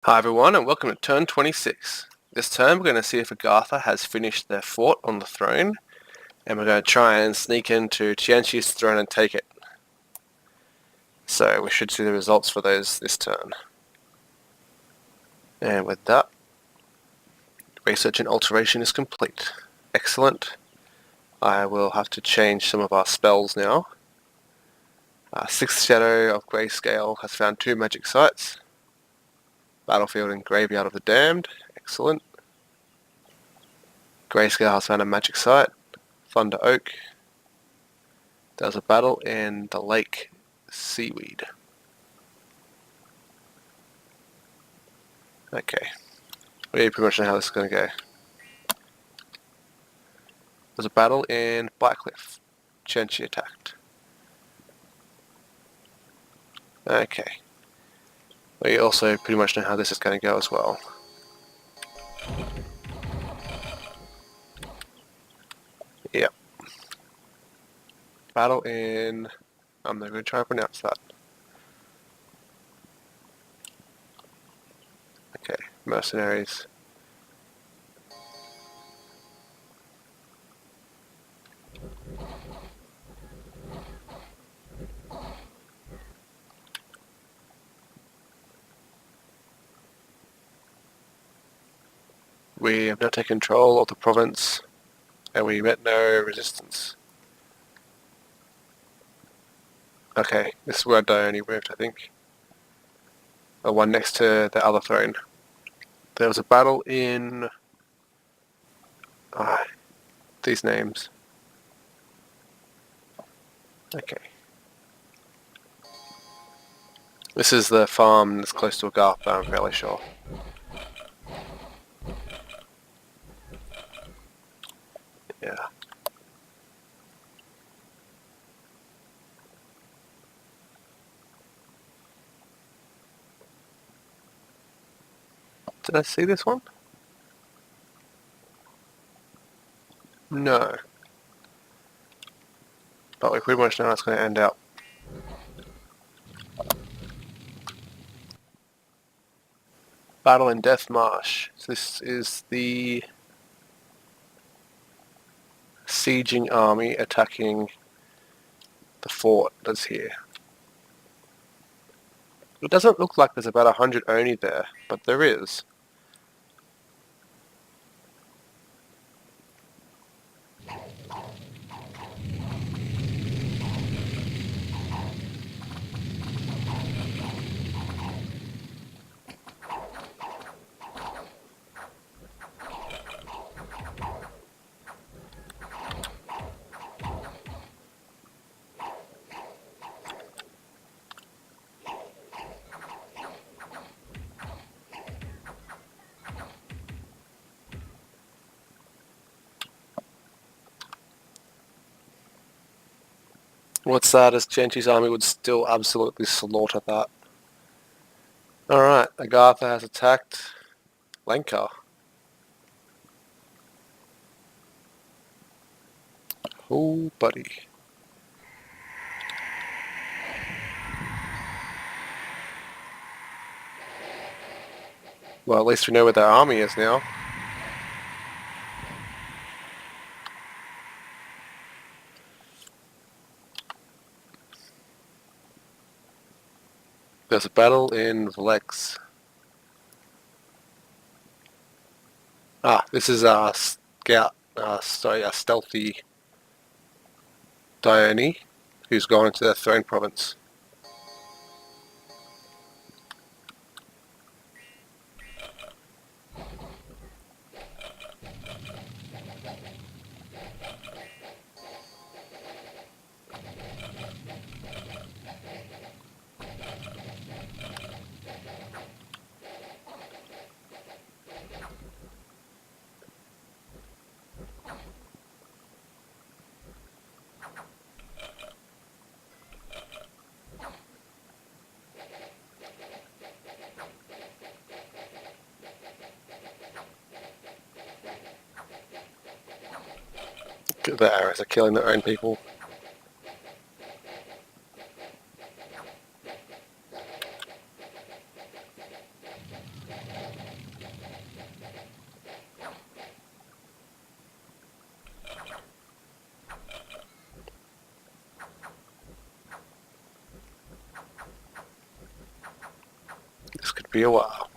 Hi everyone and welcome to turn 26. This turn we're going to see if Agartha has finished their fort on the throne, and we're going to try and sneak into Tianqi's throne and take it. So we should see the results for those this turn. And with that, research and alteration is complete. Excellent. I will have to change some of our spells now. Sixth Shadow of Grayscale has found 2 magic sites. Battlefield and Graveyard of the Damned. Excellent. Grayscale has found a magic site. Thunder Oak. There's a battle in the lake seaweed. Okay. We pretty much know how this is going to go. There's a battle in Blackcliff. Tianqi attacked. Okay. We also pretty much know how this is going to go as well. Yep. Battle in... I'm not going to try and pronounce that. Okay. Mercenaries. We have now taken control of the province, and we met no resistance. Okay, this is where Dione moved, I think. The one next to the other throne. There was a battle in... these names. Okay. This is the farm that's close to Agartha, I'm fairly sure. Yeah. Did I see this one? No. But we pretty much know how it's going to end up. Battle in Death Marsh. So this is the sieging army attacking the fort that's here. It doesn't look like there's about 100 Oni there, but there is. What's sad is Tianqi's army would still absolutely slaughter that. Alright, Agartha has attacked Lenka. Oh, buddy. Well, at least we know where their army is now. There's a battle in Vlex. This is a stealthy Dione, who's gone into their throne province. The arrows are killing their own people. Be a while.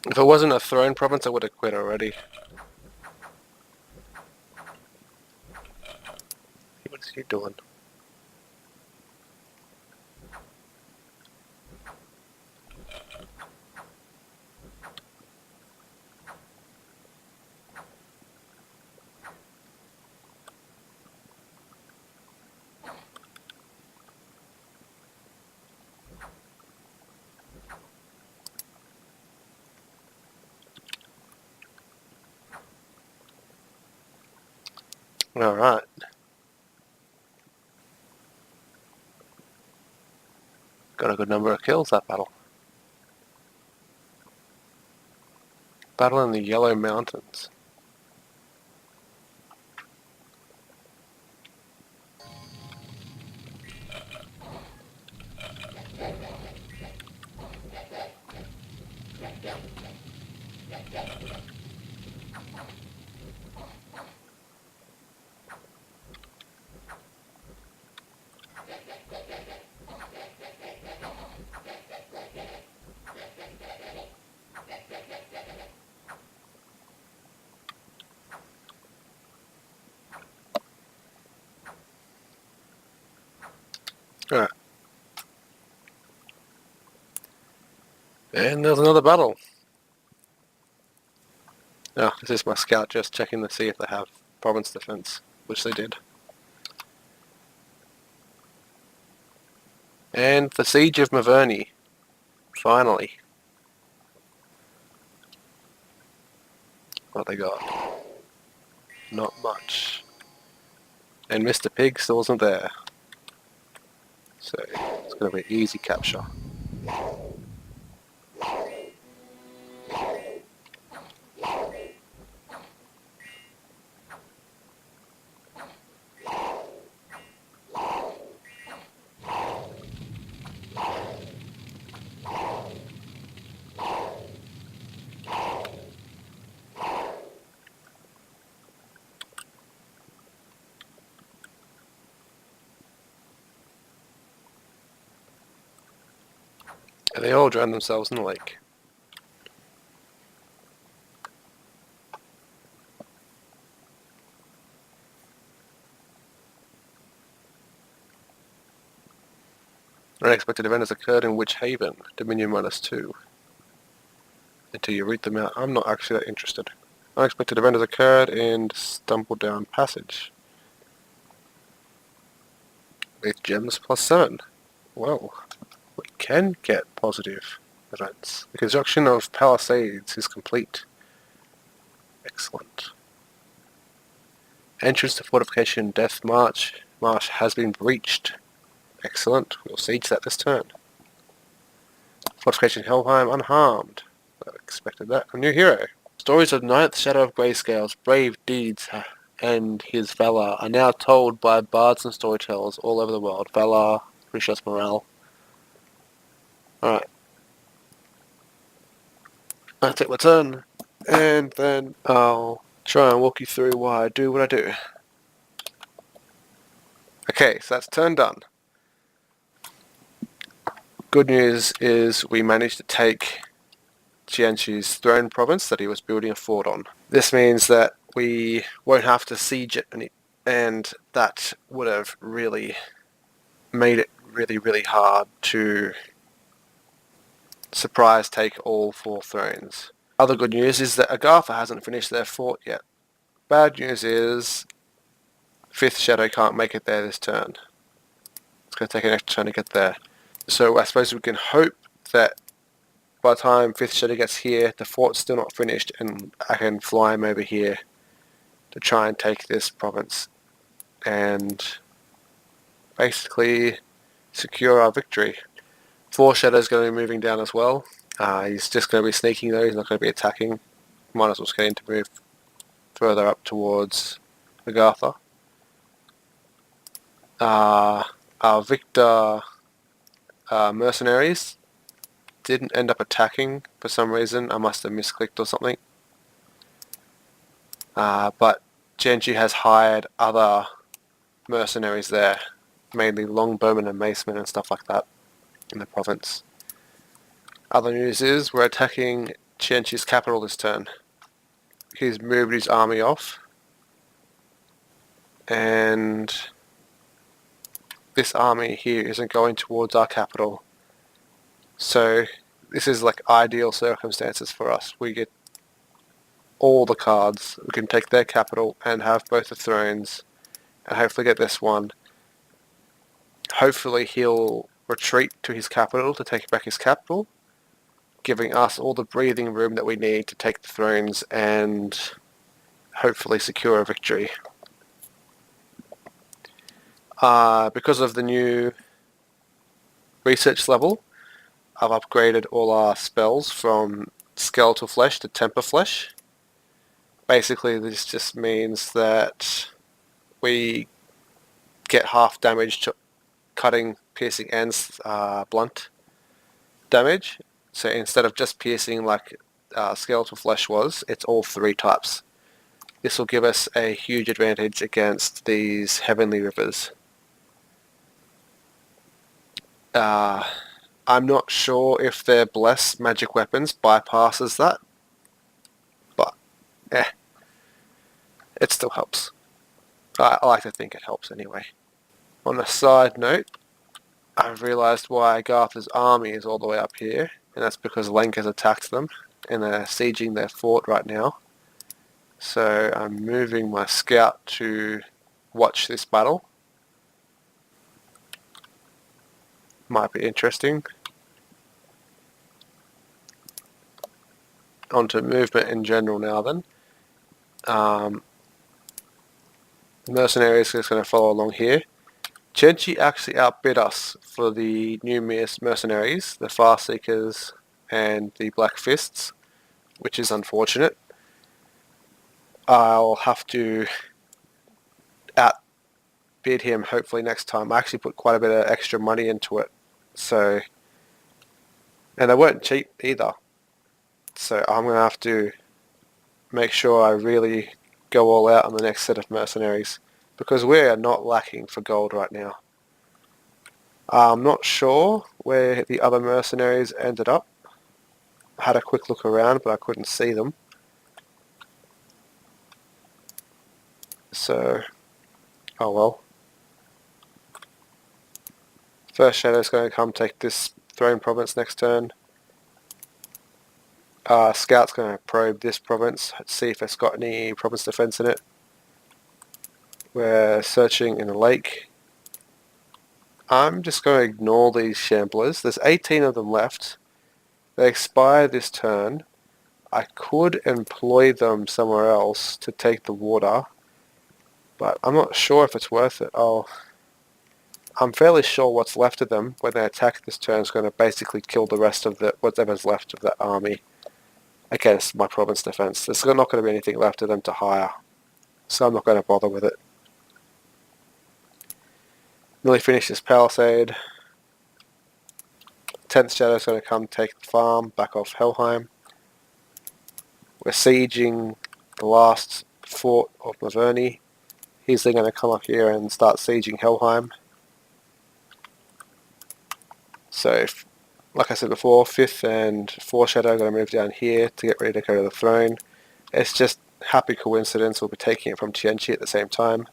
If it wasn't a throne province, I would have quit already. What's he doing? Alright. Got a good number of kills that battle. Battle in the Yellow Mountains. Alright. And there's another battle. Oh, this is my scout just checking to see if they have province defense, which they did. And the Siege of Maverny. Finally. What they got? Not much. And Mr. Pig still wasn't there. So, it's going to be easy capture. And they all drowned themselves in the lake. An unexpected event has occurred in Witch Haven, Dominion -2. Until you root them out. I'm not actually that interested. Unexpected event has occurred in Stumbledown Passage. With gems +7. Well, we can get positive events. The construction of palisades is complete. Excellent. Entrance to fortification Death Marsh has been breached. Excellent. We'll siege that this turn. Fortification Helheim unharmed. I expected that. A new hero. Stories of Ninth Shadow of Grayscale's brave deeds and his valor are now told by bards and storytellers all over the world. Valor, pretty sure it's morale. Alright. I take my turn, and then I'll try and walk you through why I do what I do. Okay, so that's turn done. Good news is we managed to take Qianshu's throne province that he was building a fort on. This means that we won't have to siege it, and that would have really made it really hard to surprise take all 4 thrones. Other good news is that Agartha hasn't finished their fort yet. Bad news is 5th Shadow can't make it there this turn. It's going to take an extra turn to get there. So I suppose we can hope that by the time 5th Shadow gets here, the fort's still not finished and I can fly him over here to try and take this province and basically secure our victory. 4 Shadow's going to be moving down as well. He's just going to be sneaking though, he's not going to be attacking. Might as well get him to move further up towards Agartha. Our Victor mercenaries didn't end up attacking for some reason. I must have misclicked or something. But Genji has hired other mercenaries there, mainly longbowmen and macemen and stuff like that in the province. Other news is we're attacking Genji's capital this turn. He's moved his army off, and this army here isn't going towards our capital. So this is like ideal circumstances for us. We get all the cards. We can take their capital and have both the thrones and hopefully get this one. Hopefully he'll retreat to his capital to take back his capital, giving us all the breathing room that we need to take the thrones and hopefully secure a victory. Because of the new research level, I've upgraded all our spells from skeletal flesh to temper flesh. Basically, this just means that we get half damage to cutting, piercing, and blunt damage. So instead of just piercing like skeletal flesh was, it's all 3 types. This will give us a huge advantage against these heavenly rivers. I'm not sure if their blessed magic weapons bypasses that, but it still helps. I like to think it helps anyway. On a side note, I've realised why Agartha's army is all the way up here, and that's because Lenk has attacked them, and they're sieging their fort right now. So I'm moving my scout to watch this battle. Might be interesting. Onto movement in general now then. Mercenaries is going to follow along here. Genji actually outbid us for the new mercenaries, the Farseekers and the Black Fists, which is unfortunate. I'll have to outbid him hopefully next time. I actually put quite a bit of extra money into it, so, and they weren't cheap either. So I'm going to have to make sure I really go all out on the next set of mercenaries, because we are not lacking for gold right now. I'm not sure where the other mercenaries ended up. I had a quick look around, but I couldn't see them. So, oh well. First Shadow's going to come take this throne province next turn. Scout's going to probe this province, see if it's got any province defense in it. We're searching in the lake. I'm just going to ignore these shamblers. There's 18 of them left. They expire this turn. I could employ them somewhere else to take the water, but I'm not sure if it's worth it. I'm fairly sure what's left of them when they attack this turn is going to basically kill the rest of whatever's left of that army against my province defense. There's not going to be anything left of them to hire, so I'm not going to bother with it. Nearly finished this palisade. 10th Shadow's going to come take the farm back off Helheim. We're sieging the last fort of Maverny. He's then going to come up here and start sieging Helheim. So, like I said before, 5th and 4th Shadow are going to move down here to get ready to go to the throne. It's just happy coincidence we'll be taking it from Tianchi at the same time.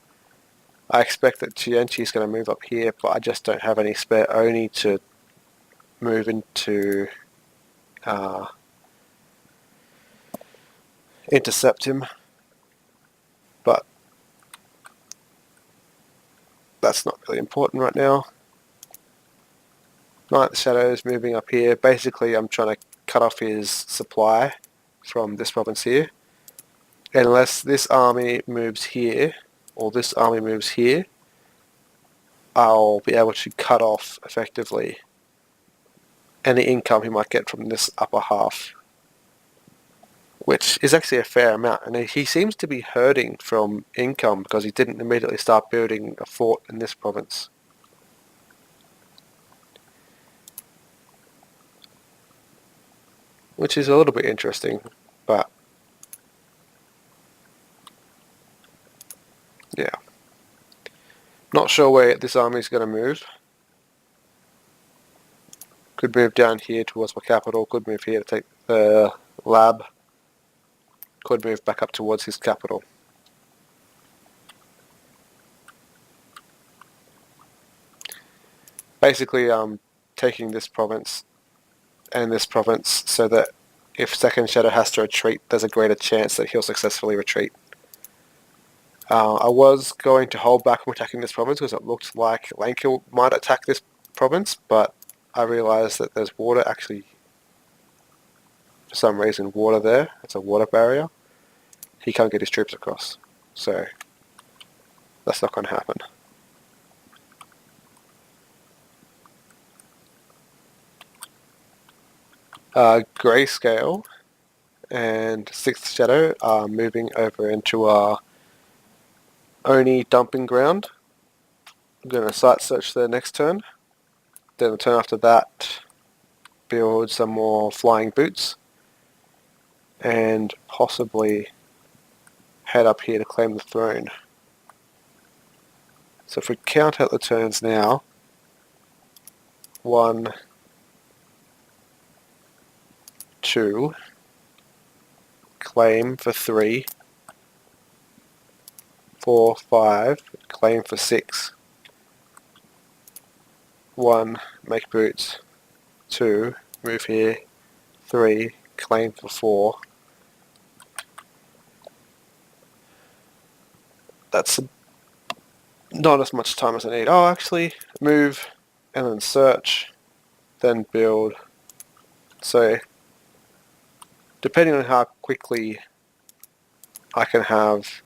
I expect that Tianchi is going to move up here, but I just don't have any spare Oni to move into intercept him. But that's not really important right now. 9th Shadow is moving up here. Basically, I'm trying to cut off his supply from this province here. Unless this army moves here, or this army moves here, I'll be able to cut off, effectively, any income he might get from this upper half, which is actually a fair amount. And he seems to be hurting from income because he didn't immediately start building a fort in this province. which is a little bit interesting, but yeah. Not sure where this army is going to move. Could move down here towards my capital, could move here to take the lab, could move back up towards his capital. Basically, taking this province and this province so that if Second Shadow has to retreat, there's a greater chance that he'll successfully retreat. I was going to hold back from attacking this province because it looked like Lankil might attack this province, but I realised that there's water actually, for some reason, water there. It's a water barrier. He can't get his troops across, so that's not going to happen. Grayscale and Sixth Shadow are moving over into our Oni dumping ground. I'm going to site search their next turn. Then the turn after that, build some more flying boots. And possibly head up here to claim the throne. So if we count out the turns now, 1, 2, claim for 3, 4, 5, claim for 6, 1, make boots, 2, move here, 3, claim for 4. That's not as much time as I need. Oh, actually, move and then search, then build. So, depending on how quickly I can have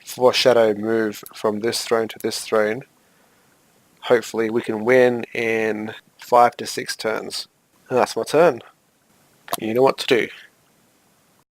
Foreshadow move from this throne to this throne, hopefully we can win in 5 to 6 turns. And that's my turn. You know what to do.